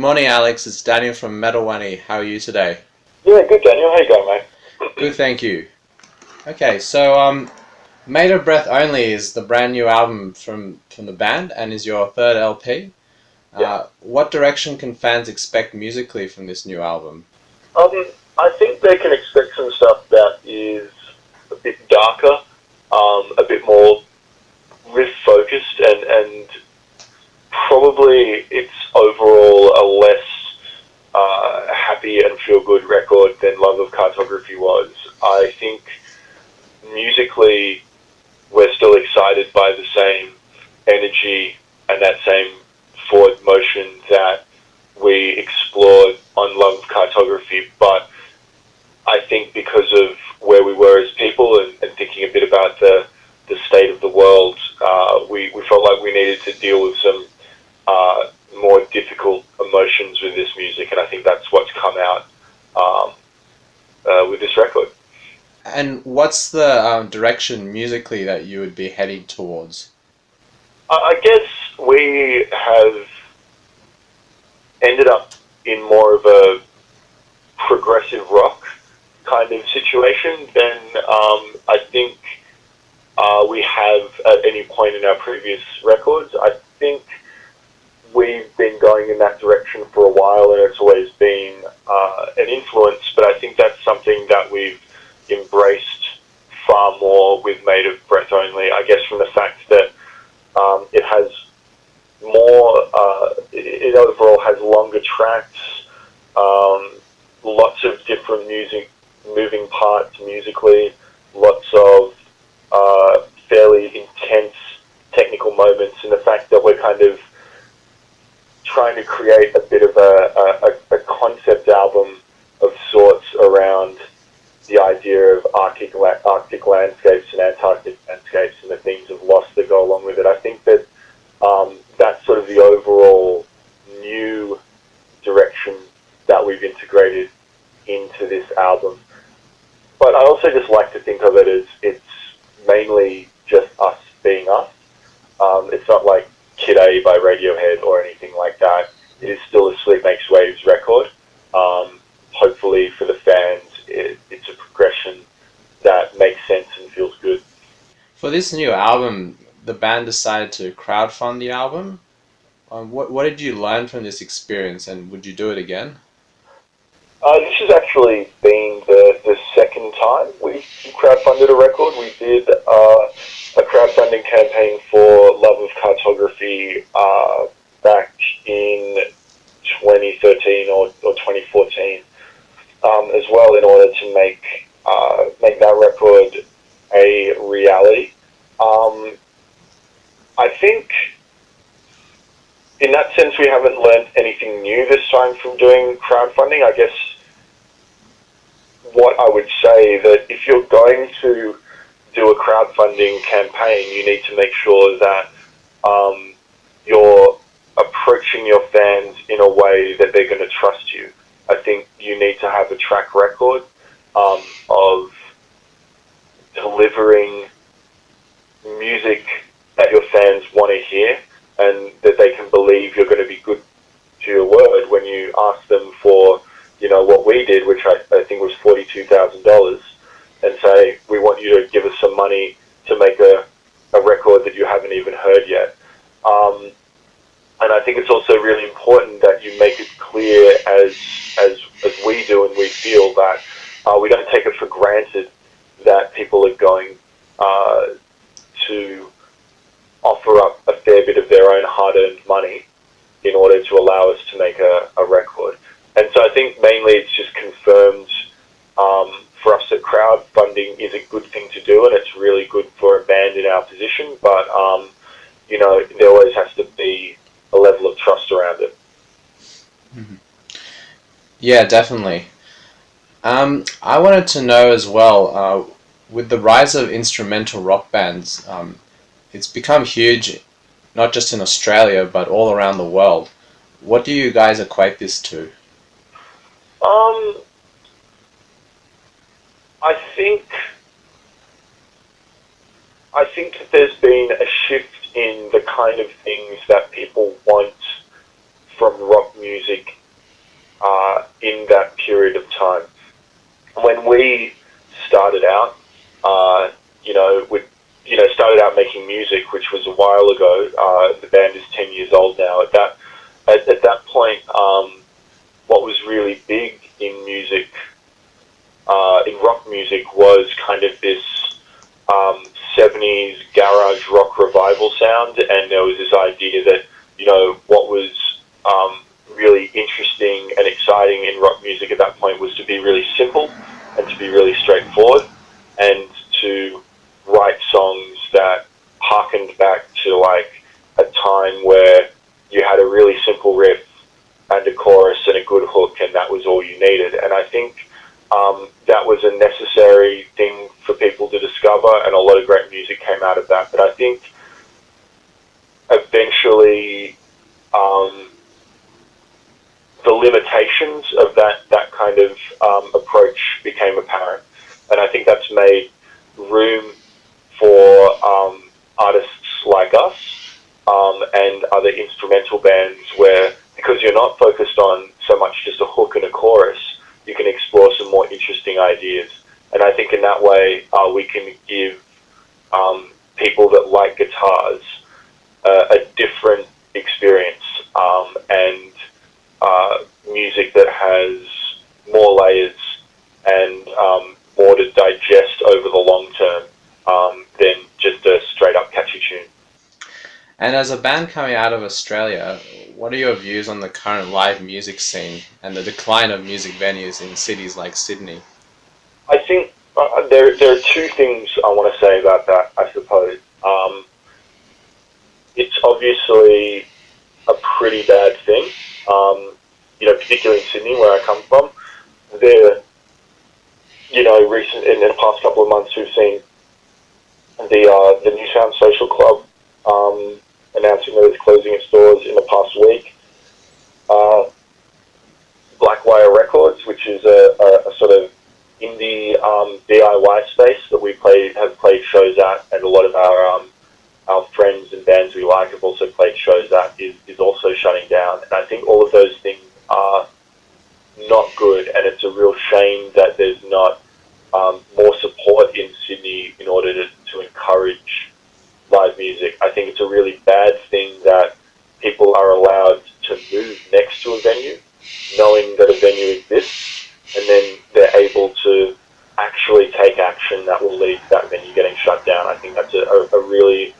morning, Alex. It's Daniel from Wani. How are you today? Yeah, good, Daniel. How you going, mate? Good, thank you. Okay, so Made of Breath Only is the brand new album from the band and is your third LP. Yeah. What direction can fans expect musically from this new album? I think they can expect some stuff that is a bit darker, a bit more riff focused, and probably it's overall a less happy and feel good record than Love of Cartography was. I think musically we're still excited by the same energy and that same forward motion that we explored on Love of Cartography, but I think because of where we were as people and thinking a bit about the state of the world, we felt like we needed to deal with some more difficult emotions with this music, and I think that's what's come out with this record. And what's the direction musically that you would be heading towards? I guess we have ended up in more of a progressive rock kind of situation than I think we have at any point in our previous records. I think we've been going in that direction for a while, and it's always been an influence, but I think that's something that we've embraced far more with Made of Breath Only, I guess from the fact that it has more, it overall has longer tracks, lots of different moving parts musically, lots of fairly intense technical moments, and the fact that we're kind of trying to create a bit of a concept album of sorts around the idea of Arctic landscapes and Antarctic landscapes and the themes of loss that go along with it. I think that that's sort of the overall new direction that we've integrated into this album. But I also just like to think of it as it's mainly just us being us. It's not like Kid A by Radiohead or anything like that. It is still a Sleep Makes Waves record. Hopefully for the fans, it's a progression that makes sense and feels good. For this new album, the band decided to crowdfund the album. What did you learn from this experience, and would you do it again? This has actually been the second time we crowdfunded a record. We did a crowdfunding campaign for Love of Cartography back in 2013 or 2014 as well, in order to make that record a reality. I think in that sense we haven't learned anything new this time from doing crowdfunding. I guess what I would say that if you're going to do a crowdfunding campaign, you need to make sure that you're approaching your fans in a way that they're going to trust you. I think you need to have a track record of delivering music that your fans want to hear, and that they can believe you're going to be good to your word when you ask them for, what we did, which I think was $42,000, and say, we want you to give us some money to make a record that you haven't even heard yet. And I think it's also really important that you make it clear, as we do and we feel, that we don't take it for granted that people are going to offer up a fair bit of their own hard-earned money in order to allow us to make a record. And so I think mainly it's just confirmed for us that crowdfunding is a good thing to do, and it's really good for a band in our position, but there always has to be a level of trust around it. Mm-hmm. Yeah, definitely. I wanted to know as well, with the rise of instrumental rock bands, it's become huge, not just in Australia, but all around the world. What do you guys equate this to? I think that there's been a shift in the kind of things that people want from rock music in that period of time. When we started out, started out making music, which was a while ago. The band is 10 years old now. At that point, what was really big in music, in rock music, was kind of this 70s garage rock revival sound, and there was this idea that, what was really interesting and exciting in rock music at that point was to be really simple and to be really straightforward and to write songs that harkened back to like a time where you had a really simple riff and a chorus and a good hook, and that was all you needed. And I think that was a necessary thing for people to discover, and a lot of great music came out of that. But I think eventually the limitations of that kind of approach became apparent, and I think that's made room for artists like us and other instrumental bands where, because you're not focused on so much just a hook and a chorus, you can explore some more interesting ideas. And I think in that way we can give people that like guitars a different experience and music that has more layers and more to digest over the long term than just a straight up catchy tune. And as a band coming out of Australia, what are your views on the current live music scene and the decline of music venues in cities like Sydney? I think there are two things I want to say about that, I suppose. It's obviously a pretty bad thing, particularly in Sydney, where I come from. In the past couple of months, we've seen the Newtown Social Club announcing that it's closing its doors in the past week. Blackwire Records, which is a sort of indie DIY space that we have played shows at, and a lot of our friends and bands we like have also played shows at, is also shutting down. And I think all of those things are not good, and it's a real shame that there's not more support in Sydney in order to encourage live music. I think it's a really bad thing that people are allowed to move next to a venue, knowing that a venue exists, and then they're able to actually take action that will lead to that venue getting shut down. I think that's a really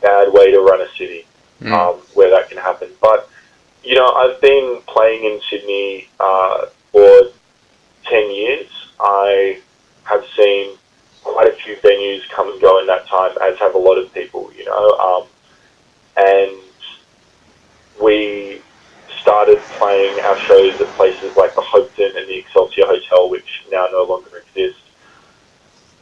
bad way to run a city where that can happen. But, I've been playing in Sydney for 10 years. I have seen quite a few venues come and go in that time, as have a lot of people, and we started playing our shows at places like the Hopeton and the Excelsior Hotel, which now no longer exist.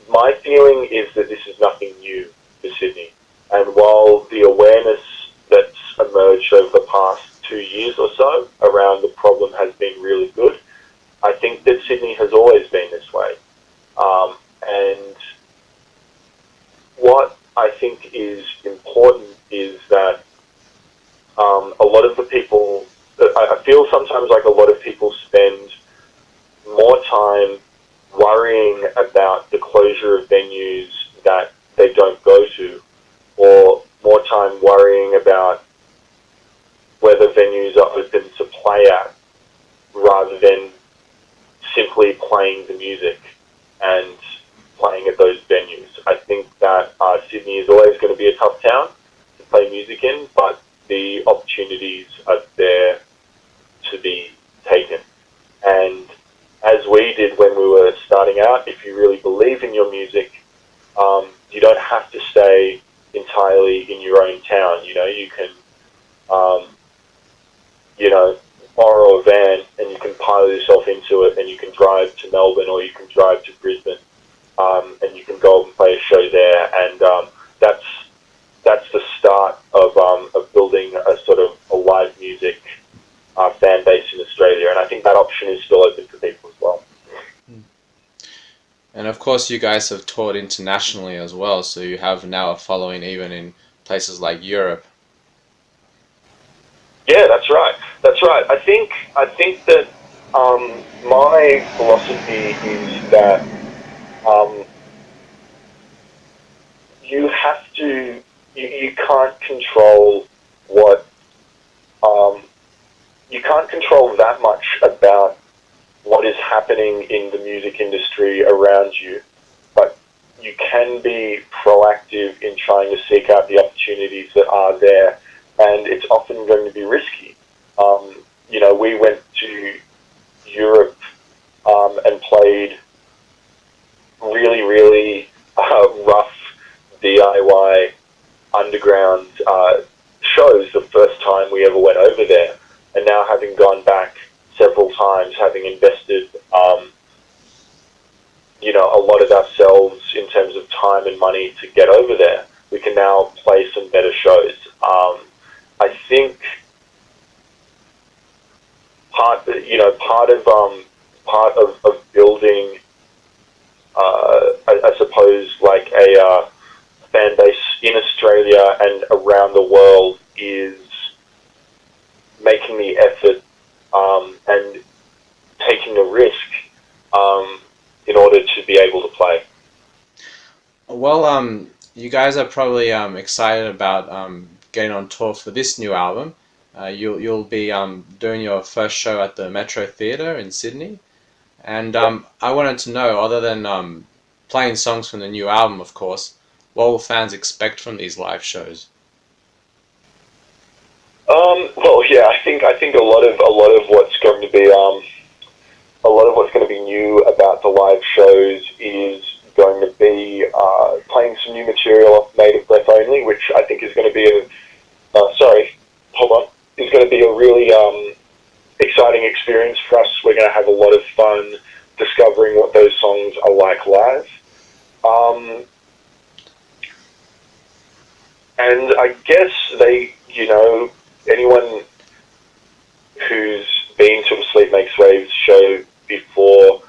My feeling is that this is nothing new for Sydney, and while the awareness that's emerged over the past 2 years or so around the problem has been really good, I think that Sydney has always been this way. And what I think is important is that a lot of the people, I feel sometimes like a lot of people spend more time worrying about the closure of venues that they don't go to, or more time worrying about whether venues are open to play at, rather than simply playing the music and playing at those venues. I think that Sydney is always going to be a tough town to play music in, but the opportunities are there to be taken. And as we did when we were starting out, if you really believe in your music, you don't have to stay entirely in your own town. You can borrow a van and you can pile yourself into it, and you can drive to Melbourne or you can drive to Brisbane, and you can go and play a show there. And that's the start of building a sort of a live music fan base in Australia, and I think that option is still open for people as well. And of course you guys have toured internationally as well, so you have now a following even in places like Europe. Yeah, that's right. That's right. I think that my philosophy is that um, you have to you can't control what um, you can't control that much about what is happening in the music industry around you, but you can be proactive in trying to seek out the opportunities that are there, and it's often going to be risky. We went to Europe and played really, really rough DIY underground shows the first time we ever went over there. And now, having gone back several times, having invested, a lot of ourselves in terms of time and money to get over there, we can now play some better shows. I think part of building, I suppose, like a fan base in Australia and around the world is making the effort and taking a risk in order to be able to play. Well, you guys are probably excited about getting on tour for this new album. You'll be doing your first show at the Metro Theatre in Sydney, and I wanted to know, other than playing songs from the new album, of course, what will fans expect from these live shows? Well, yeah, I think a lot of what's going to be new about the live shows is going to be playing some new material off Made of Breath Only, which I think is going to be is going to be a really exciting experience for us. We're going to have a lot of fun discovering what those songs are like live. And I guess anyone who's been to a Sleep Makes Waves show before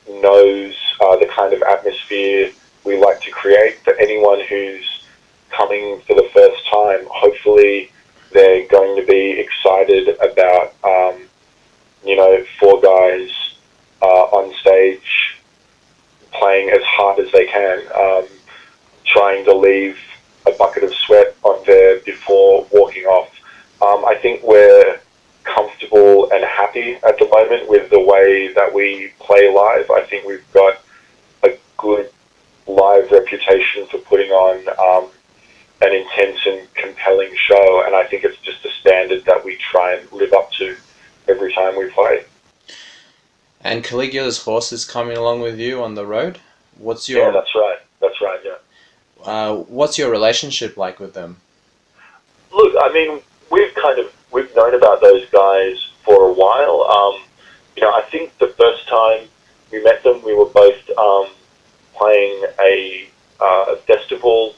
knows the kind of atmosphere we like to create. For anyone who's coming for the first time, hopefully they're going to be excited about, four guys on stage playing as hard as they can, trying to leave a bucket of sweat on there before walking off. I think we're comfortable and happy at the moment with the way that we play live. I think we've got a good live reputation for putting on an intense and compelling show, and I think it's just a standard that we try and live up to every time we play. And Caligula's horse is coming along with you on the road. Yeah, that's right. That's right. Yeah. What's your relationship like with them? Look, I mean, we've known about those guys for a while. I think the first time we met them, we were both playing a festival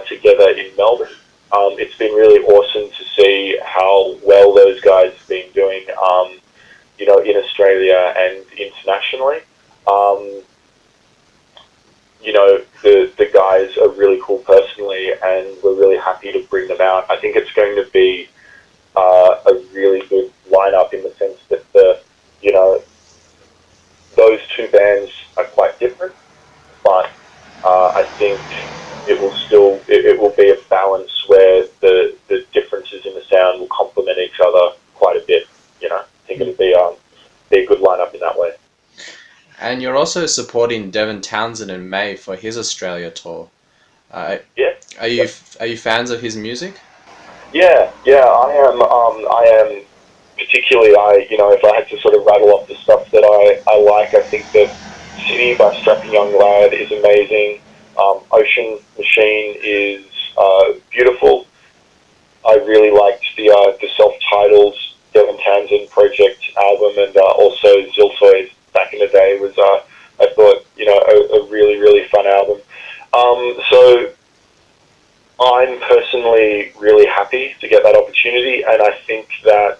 together in Melbourne. It's been really awesome to see how well those guys have been doing, in Australia and internationally. The guys are really cool personally, and we're really happy to bring them out. I think it's going to be a really good lineup in the sense that those two bands are quite different, but I think it will be a balance where the differences in the sound will complement each other quite a bit. I think it'll be a good lineup in that way. And you're also supporting Devin Townsend in May for his Australia tour. Yeah. Are you fans of his music? Yeah, I am. I am particularly. If I had to sort of rattle off the stuff that I like, I think that City by Strapping Young Lad is amazing. Ocean Machine is beautiful. I really liked the self-titled Devin Townsend project album, and also Ziltoid back in the day was I thought a really, really fun album. So I'm personally really happy to get that opportunity, and I think that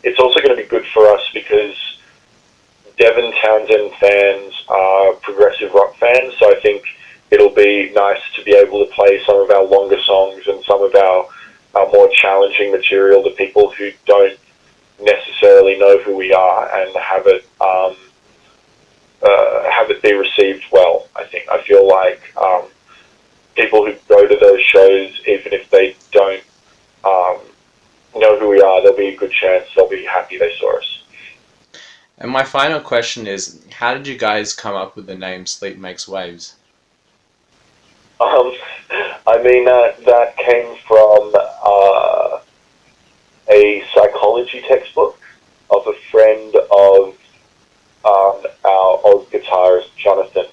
it's also going to be good for us because Devin Townsend fans are progressive rock fans, so I think it'll be nice to be able to play some of our longer songs and some of our more challenging material to people who don't necessarily know who we are, and have it be received well. I feel like people who go to those shows, even if they don't know who we are, there'll be a good chance they'll be happy they saw us. And my final question is, how did you guys come up with the name Sleep Makes Waves? That came from a psychology textbook of a friend of our old guitarist, Jonathan.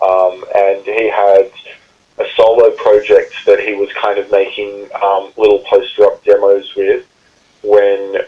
And he had a solo project that he was kind of making little post-rock demos with when